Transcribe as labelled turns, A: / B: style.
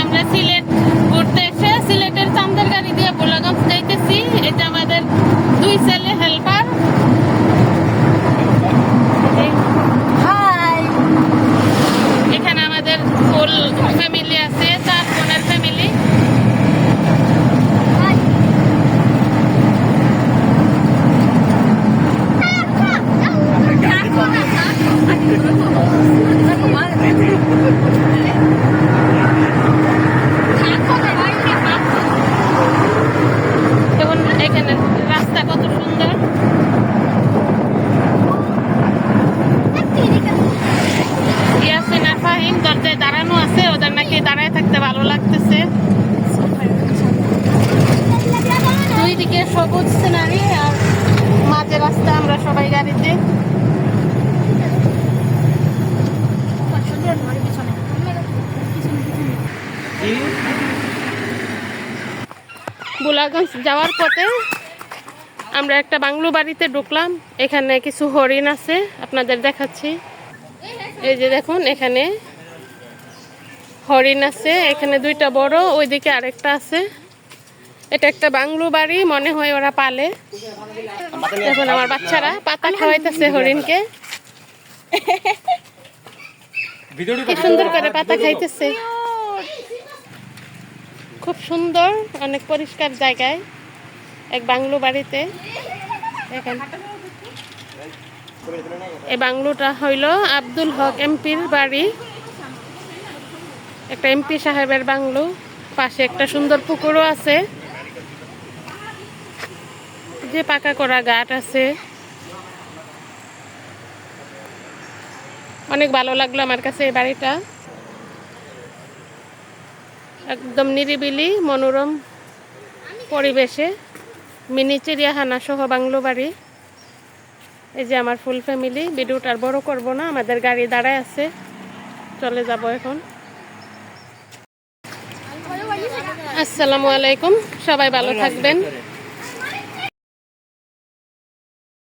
A: আমরা সিলেট ঘুরতে এসে সিলেটের চান্দের গাড়ি দিয়ে ভোলাগঞ্জ যাইতেছি। এটা আমাদের দুই ছেলে হেল্পার। এখানে আমাদের ফুল ফ্যামিলি আছে, 4 বোনের ফ্যামিলি। এখানে রাস্তা কত সুন্দর। ইয়াসিন আর ফাহিম দরজায় দাঁড়ানো আছে, ওদের নাকি দাঁড়ায় থাকতে ভালো লাগতেছে। দুই দিকে সবুজ সিনারি আর মাঝে রাস্তা, আমরা সবাই গাড়িতে। ভোলাগঞ্জ যাওয়ার পথে আমরা একটা বাংলো বাড়িতে ঢুকলাম। এখানে কিছু হরিণ আছে, আপনাদের দেখাচ্ছি। এই যে দেখুন, এখানে হরিণ আছে। এখানে 2টা বড়, ওইদিকে আরেকটা আছে। এটা একটা বাংলো বাড়ি, মনে হয় ওরা পালে। এখন আমার বাচ্চারা পাতা খাওয়াইতেছে হরিণকে। কি সুন্দর করে পাতা খাইতেছে, খুব সুন্দর, অনেক পরিষ্কার জায়গায় এক বাংলো বাড়িতে। দেখেন, এই বাংলোটা হইল আব্দুল হক এমপির বাড়ি, একটা এমপি সাহেবের বাংলো। পাশে একটা সুন্দর পুকুরও আছে, যে পাকা করা ঘাট আছে। অনেক ভালো লাগলো আমার কাছে এই বাড়িটা, একদম নিরিবিলি মনোরম পরিবেশে, মিনি চিড়িয়াখানা সহ বাংলো বাড়ি। এই যে আমার ফুল ফ্যামিলি। ভিডিওটা আর বড় করব না, আমাদের গাড়ি দাঁড়ায় আছে, চলে যাব এখন। আসসালামু আলাইকুম, সবাই ভালো থাকবেন।